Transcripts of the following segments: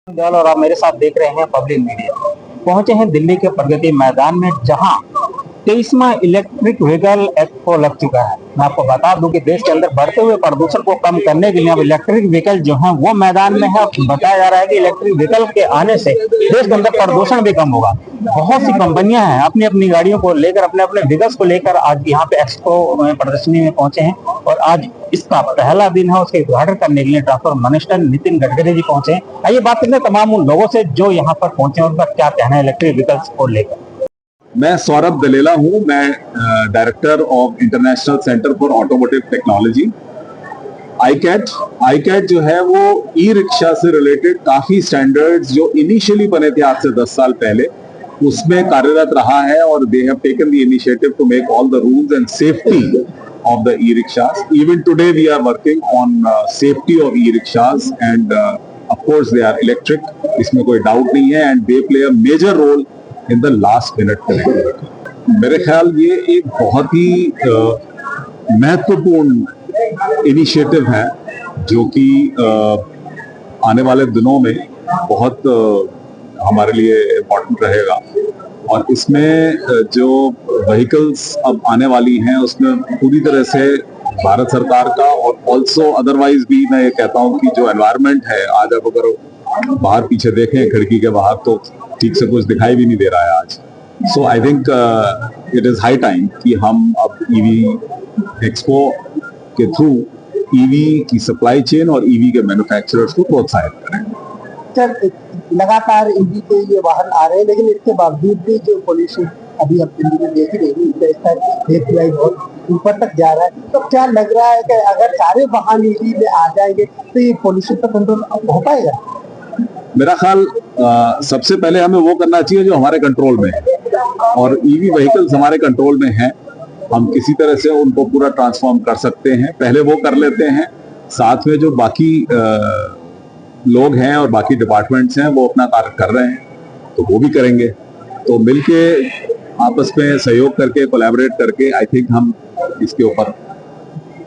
दल और आप मेरे साथ देख रहे हैं पब्लिक मीडिया। पहुंचे हैं दिल्ली के प्रगति मैदान में, जहां 23वां इलेक्ट्रिक व्हीकल एक्सपो लग चुका है। मैं आपको बता दूं कि देश के अंदर बढ़ते हुए प्रदूषण को कम करने के लिए अब इलेक्ट्रिक व्हीकल जो है वो मैदान में है। बताया जा रहा है कि इलेक्ट्रिक व्हीकल के आने से देश के अंदर प्रदूषण भी कम होगा। बहुत सी कंपनियां हैं अपनी अपनी गाड़ियों को लेकर, अपने अपने व्हीकल्स को लेकर आज यहाँ पे एक्सपो प्रदर्शनी में पहुंचे हैं। और आज इसका पहला दिन है, उसके उद्घाटन करने के लिए ट्रांसपोर्ट मिनिस्टर नितिन गडकरी जी पहुंचे हैं। आइए बात करते हैं तमाम उन लोगों से जो यहाँ पर पहुंचे हैं, उनका क्या कहना है इलेक्ट्रिक व्हीकल्स को लेकर। मैं सौरभ दलेला हूं। मैं director of international centre for automotive technology iCAT जो है वो ई रिक्शा से रिलेटेड काफी स्टैंडर्ड्स जो इनिशियली बने थे आज से 10 साल पहले, उसमें कार्यरत रहा है। और they have taken the initiative to make all the rules and safety of the e-rickshaws. Even today we are working on safety of e-rickshaws and of course they are electric. इसमें कोई डाउट नहीं है and they play a major role in the last minute connectivity. मेरे ख्याल ये एक बहुत ही महत्वपूर्ण इनिशिएटिव है जो कि आने वाले दिनों में बहुत हमारे लिए इम्पोर्टेंट रहेगा। और इसमें जो व्हीकल्स अब आने वाली हैं उसमें पूरी तरह से भारत सरकार का और ऑल्सो अदरवाइज भी मैं ये कहता हूँ कि जो एनवायरनमेंट है, आज आप अगर बाहर पीछे देखें खिड़की के बाहर तो ठीक से कुछ दिखाई भी नहीं दे रहा है आज। So I think it is high time कि हम अब ईवी एक्सपो के थ्रू ईवी की सप्लाई चेन और ईवी के मैन्युफैक्चरर्स को प्रोत्साहित करें। सर, लगातार ईवी के ये वाहन आ रहे हैं, लेकिन इसके बावजूद भी जो पोल्यूशन अभी आप दिल्ली में देख ही रही बहुत ऊपर तक जा रहा है। तो क्या लग रहा है कि अगर सारे वाहन ईवी में आ जाएंगे तो ये पोल्यूशन पर कंट्रोल हो पाएगा? मेरा ख्याल सबसे पहले हमें वो करना चाहिए जो हमारे कंट्रोल में है, और ईवी व्हीकल्स हमारे कंट्रोल में है। हम किसी तरह से उनको पूरा ट्रांसफॉर्म कर सकते हैं, पहले वो कर लेते हैं। साथ में जो बाकी लोग हैं और बाकी डिपार्टमेंट्स हैं वो अपना कार्य कर रहे हैं तो वो भी करेंगे। तो मिलके आपस में सहयोग करके, कोलैबोरेट करके आई थिंक हम इसके ऊपर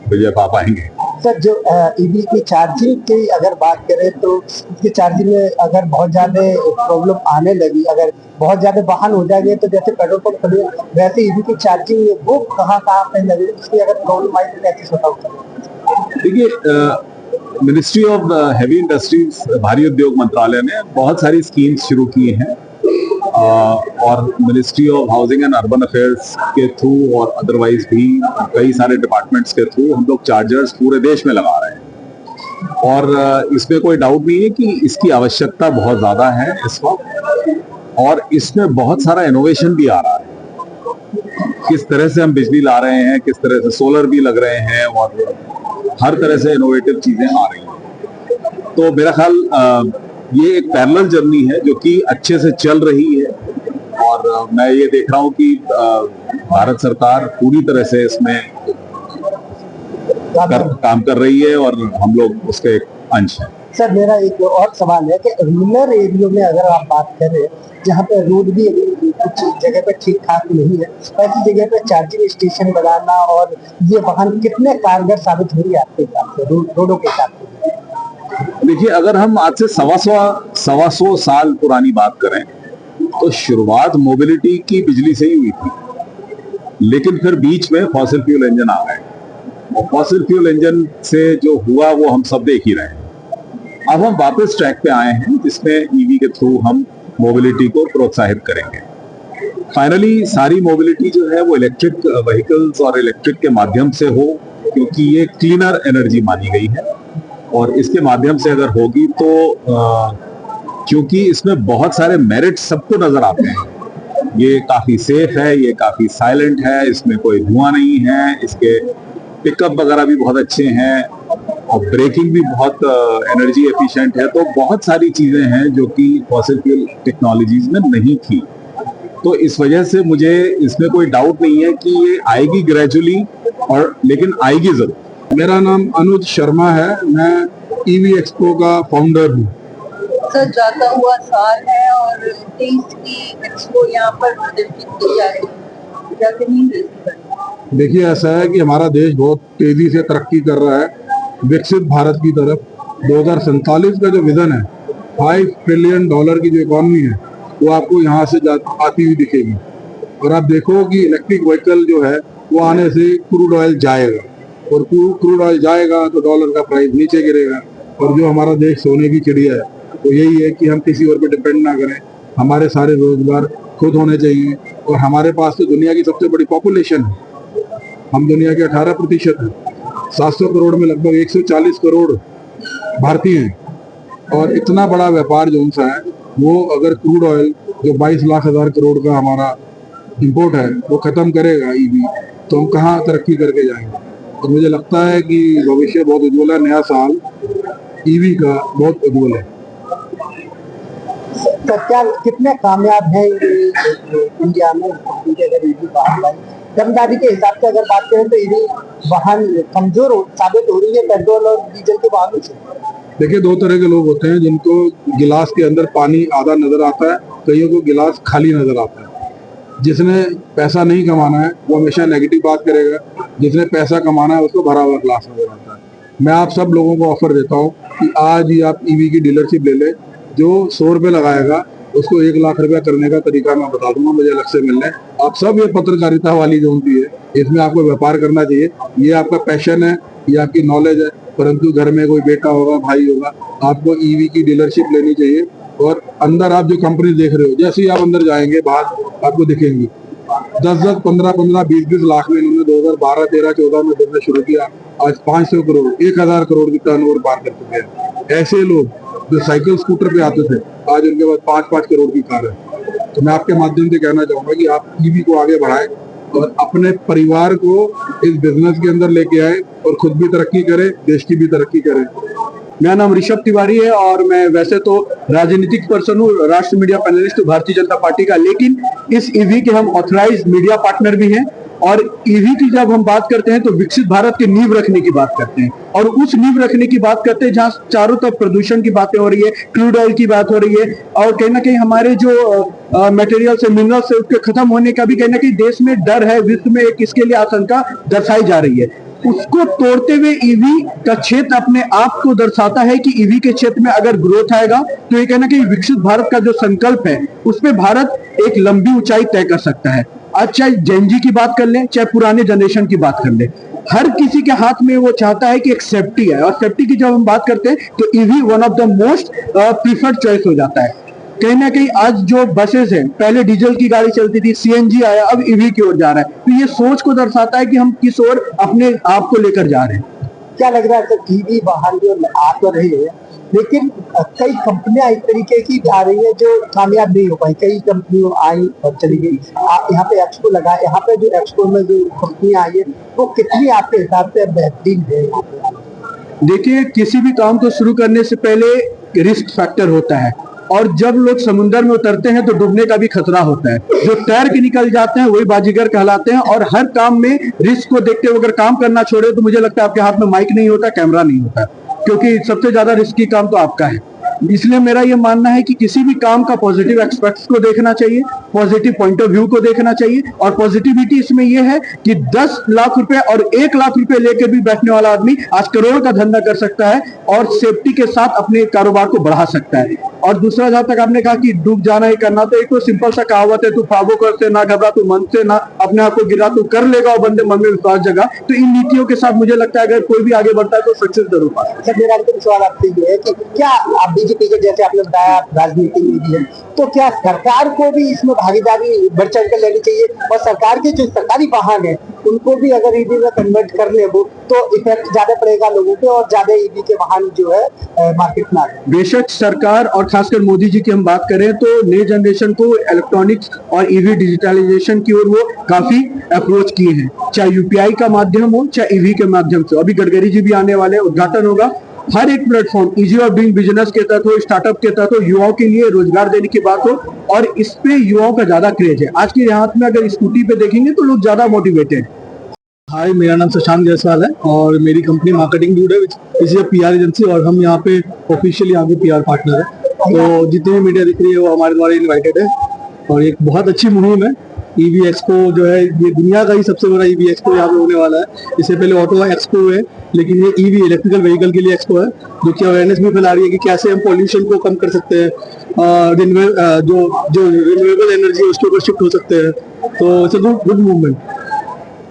विजय पा पाएंगे। सर, जो ईवी की चार्जिंग की अगर बात करें तो इसकी चार्जिंग में अगर बहुत ज्यादा प्रॉब्लम आने लगी, अगर बहुत ज्यादा वाहन हो जाएंगे तो जैसे पेट्रोल पंप खुले वैसे ईवी की चार्जिंग में वो कहाँ पे लगे, इसकी अगर प्रॉब्लम आई तो कैसे होता होगा? देखिए, मिनिस्ट्री ऑफ हैवी इंडस्ट्रीज, भारी उद्योग मंत्रालय ने बहुत सारी स्कीम्स शुरू की हैं और ministry of housing and urban affairs के थ्रू और अदरवाइज भी कई सारे डिपार्टमेंट्स के थ्रू हम लोग चार्जर्स पूरे देश में लगा रहे हैं। और इसमें कोई डाउट नहीं है कि इसकी आवश्यकता बहुत ज्यादा है इस वक्त, और इसमें बहुत सारा इनोवेशन भी आ रहा है। किस तरह से हम बिजली ला रहे हैं, किस तरह से सोलर भी लग रहे हैं, और हर तरह से इनोवेटिव चीजें आ रही हैं। तो मेरा ख्याल ये एक पैरेलल जर्नी है जो कि अच्छे से चल रही है, और मैं ये देख रहा हूँ कि भारत सरकार पूरी तरह से इसमें काम कर रही है और हम लोग उसके एक अंश हैं। सर, मेरा एक और सवाल है कि रूरल एरिया में अगर आप बात करें जहाँ पे रोड भी कुछ जगह पे ठीक ठाक नहीं है, ऐसी जगह पे चार्जिंग स्टेशन बनाना और ये वाहन कितने कारगर साबित हो रही है आपके हिसाब से रोडों के हिसाब से? देखिए, अगर हम आज से सवा सौ साल पुरानी बात करें तो शुरुआत मोबिलिटी की बिजली से ही हुई थी, लेकिन फिर बीच में फॉसिल फ्यूल इंजन आ गए और फॉसिल फ्यूल इंजन से जो हुआ वो हम सब देख ही रहे हैं। अब हम वापस ट्रैक पे आए हैं जिसमें ईवी के थ्रू हम मोबिलिटी को प्रोत्साहित करेंगे। फाइनली सारी मोबिलिटी जो है वो इलेक्ट्रिक व्हीकल्स और इलेक्ट्रिक के माध्यम से हो, क्योंकि ये क्लीनर एनर्जी मानी गई है। और इसके माध्यम से अगर होगी तो क्योंकि इसमें बहुत सारे मेरिट्स सबको नजर आते हैं, ये काफी सेफ है, ये काफी साइलेंट है, इसमें कोई धुआं नहीं है, इसके पिकअप वगैरह भी बहुत अच्छे हैं और ब्रेकिंग भी बहुत एनर्जी एफिशिएंट है। तो बहुत सारी चीजें हैं जो कि फॉसिल फ्यूल टेक्नोलॉजीज में नहीं थी। तो इस वजह से मुझे इसमें कोई डाउट नहीं है कि ये आएगी ग्रेजुअली, और लेकिन आएगी जरूर। मेरा नाम अनुज शर्मा है, मैं ईवी एक्सपो का फाउंडर हूँ। सर, जाता हुआ साल है और 23 की एक्सपो यहाँ पर प्रदर्शित की जा रही है, जाके नहीं। देखिए, ऐसा है कि हमारा देश बहुत तेजी से तरक्की कर रहा है विकसित भारत की तरफ। 2047 का जो विजन है $5 ट्रिलियन की जो इकोनॉमी है वो आपको यहाँ से आती हुई दिखेगी। और आप देखो कि इलेक्ट्रिक व्हीकल जो है वो आने से क्रूड ऑयल जाएगा, और क्रूड ऑयल जाएगा तो डॉलर का प्राइस नीचे गिरेगा। और जो हमारा देश सोने की चिड़िया है तो यही है कि हम किसी और पे डिपेंड ना करें, हमारे सारे रोजगार खुद होने चाहिए। और हमारे पास तो दुनिया की सबसे बड़ी पॉपुलेशन है, हम दुनिया के 18% हैं। 700 करोड़ में लगभग 140 करोड़ भारतीय हैं, और इतना बड़ा व्यापार जो उनसा है वो अगर क्रूड ऑयल जो 22 लाख हजार करोड़ का हमारा इंपोर्ट है वो खत्म करेगा ईवी, तो हम कहाँ तरक्की करके जाएंगे। तो मुझे लगता है कि भविष्य बहुत उज्ज्वल है, नया साल ईवी का बहुत उज्ज्वल है। तो क्या कितने कामयाब है इंडिया में अगर ईवी वाहन लाई? दमदारी के हिसाब से अगर बात करें तो ईवी वाहन कमजोर साबित हो रही है पेट्रोल और डीजल के वाहनों से। देखिए, दो तरह के लोग होते हैं, जिनको गिलास के अंदर पानी आधा नजर आता है, कईयों को गिलास खाली नजर आता है। जिसने पैसा नहीं कमाना है वो हमेशा नेगेटिव बात करेगा, जिसने पैसा कमाना है उसको भरा हुआ ग्लास नजर आता है। मैं आप सब लोगों को ऑफर देता हूँ कि आज ही आप ईवी की डीलरशिप ले ले। जो 100 रुपये लगाएगा उसको 1 लाख रुपया करने का तरीका मैं बता दूंगा, मुझे अलग से मिलने। आप सब ये पत्रकारिता वाली जो होती है इसमें आपको व्यापार करना चाहिए, ये आपका पैशन है, ये आपकी नॉलेज है। परंतु घर में कोई बेटा होगा, भाई होगा, आपको ईवी की डीलरशिप लेनी चाहिए। और अंदर आप जो कंपनी देख रहे हो, जैसे ही आप अंदर जाएंगे बाहर आपको दिखेंगी 10-10, 15-15, 20-20 लाख में इन्होंने 2012, 13, 14 में बिजनेस शुरू किया। आज 500 करोड़, 1000 करोड़ की टर्नओवर पार कर चुके हैं। ऐसे लोग जो साइकिल स्कूटर पे आते थे आज उनके पास 5-5 करोड़ की कार है। तो मैं आपके माध्यम से कहना चाहूंगा कि आप ईवी को आगे बढ़ाएं और अपने परिवार को इस बिजनेस के अंदर लेके आए और खुद भी तरक्की करें, देश की भी तरक्की करें। मेरा नाम ऋषभ तिवारी है और मैं वैसे तो राजनीतिक पर्सन हूँ, राष्ट्र media panelist Bharatiya Janata party का, लेकिन इस ईवी के हम ऑथराइज्ड मीडिया पार्टनर भी हैं। और ईवी की जब हम बात करते हैं तो विकसित भारत की नींव रखने की बात करते हैं, और उस नींव रखने की बात करते हैं जहां चारों तरफ प्रदूषण की बातें हो रही है, क्रूड ऑयल की बात हो रही है, और कहीं ना कहीं हमारे जो मटेरियल्स है, मिनरल्स है, उसके खत्म होने का भी कहीं ना कहीं देश में डर है, विश्व में एक इसके लिए आशंका दर्शाई जा रही है। उसको तोड़ते हुए ईवी का क्षेत्र अपने आप को दर्शाता है कि ईवी के क्षेत्र में अगर ग्रोथ आएगा तो ये कहना कि विकसित भारत का जो संकल्प है उस पे भारत एक लंबी ऊंचाई तय कर सकता है। आज चाहे जेनजी की बात कर लें, चाहे पुराने जनरेशन की बात कर लें, हर किसी के हाथ में वो चाहता है कि एक सेफ्टी है, और सेफ्टी की जब हम बात करते हैं तो EV one of the most preferred choice हो जाता है। कहीं ना कहीं आज जो बसेस हैं, पहले डीजल की गाड़ी चलती थी, सीएनजी आया, अब ईवी की ओर जा रहा है, तो ये सोच को दर्शाता है कि हम किस ओर अपने आप को लेकर जा रहे हैं। क्या लग रहा है सर, ईवी वाहन जो आ तो रही है लेकिन कई कंपनियां इस तरीके की आ रही है जो कामयाब नहीं हो पाई। कई कंपनियां आई और चली गई। यहाँ पे एक्सपो लगा, यहाँ पे जो एक्सपो में जो कंपनियां आई है वो कितनी आपके हिसाब से बेहतरीन है? देखिए, किसी भी काम को शुरू करने से पहले रिस्क फैक्टर होता है, और जब लोग समुद्र में उतरते हैं तो डूबने का भी खतरा होता है। जो तैर के निकल जाते हैं वही बाजीगर कहलाते हैं। और हर काम में रिस्क को देखते हुए अगर काम करना छोड़े तो मुझे लगता है आपके हाथ में माइक नहीं होता, कैमरा नहीं होता, क्योंकि सबसे ज्यादा रिस्की काम तो आपका है। इसलिए मेरा ये मानना है कि किसी भी काम का पॉजिटिव एस्पेक्ट्स को देखना चाहिए, पॉजिटिव पॉइंट ऑफ व्यू को देखना चाहिए। और पॉजिटिविटी इसमें यह है कि 10 लाख रुपए और 1 लाख रुपए लेके भी बैठने वाला आदमी आज करोड़ का धंधा कर सकता है और सेफ्टी के साथ अपने कारोबार को बढ़ा सकता है। और दूसरा, जहां तक आपने कहा कि डूब जाना ही करना, तो एक तो सिंपल सा कहावत है, तू ख्वाबों करते ना घबरा, तू मन से ना अपने आप को गिरा, तू कर लेगा और बंदे मन में विश्वास जगा। तो इन नीतियों के साथ मुझे लगता है अगर कोई भी आगे बढ़ता है तो सक्सेस जरूर पाता है। मेरा अंतिम सवाल आपसे ये है कि क्या आप बीजेपी के, जैसे आपने बताया राजनीति में भी है, तो क्या सरकार को भी इसमें भागीदारी बढ़ चढ़ कर लेनी चाहिए? और सरकार के जो सरकारी वाहन है उनको भी अगर ईवी में कन्वर्ट कर ले वो, तो इफेक्ट ज्यादा पड़ेगा लोगों पे और ज्यादा ईवी के वाहन जो है मार्केट में आ गए। बेशक सरकार और खासकर मोदी जी की हम बात करें तो नई जनरेशन को इलेक्ट्रॉनिक्स और ईवी डिजिटलाइजेशन की ओर वो काफी अप्रोच किए हैं, चाहे यूपीआई का माध्यम हो चाहे ईवी के माध्यम से। अभी गडकरी जी भी आने वाले, उद्घाटन होगा। हर एक platform easy of doing business के तहत हो, स्टार्टअप के तहत हो, युवाओं के लिए रोजगार देने की बात हो, और इस पे युवाओं का ज्यादा क्रेज है। आज के हाथ में अगर स्कूटी पे देखेंगे तो लोग ज्यादा मोटिवेटेड। हाय, मेरा नाम शशांक जायसवाल है और मेरी कंपनी मार्केटिंग ड्यूड है, which is a PR agency, और हम यहाँ पे ऑफिशियली आगे पीआर पार्टनर है। तो जितनी भी मीडिया दिख रही है वो हमारे द्वारा इनवाइटेड है और एक बहुत अच्छी मुहिम है। ईवी एक्सपो जो है ये दुनिया का ही सबसे बड़ा ईवी एक्सपो यहाँ पे होने वाला है। इससे पहले ऑटो एक्सपो है, लेकिन ये ईवी इलेक्ट्रिकल व्हीकल के लिए एक्सपो है, जो कि अवेयरनेस भी फैला रही है कि कैसे हम पॉल्यूशन को कम कर सकते हैं, जो रिन्यूएबल एनर्जी है उसके ऊपर शिफ्ट हो सकते हैं। तो इट्स अ गुड मूवमेंट।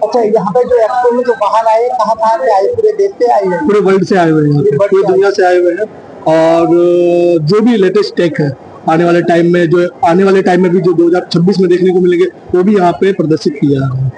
अच्छा, यहाँ पे जो एक्सपो में जो वाहन आए कहाँ से आए? पूरे देश से आए हैं? पूरे वर्ल्ड से आए हुए हैं, पूरी दुनिया से आए हुए हैं। और जो भी लेटेस्ट टेक है आने वाले टाइम में भी जो 2026 में देखने को मिलेंगे वो भी यहाँ पे प्रदर्शित किया है।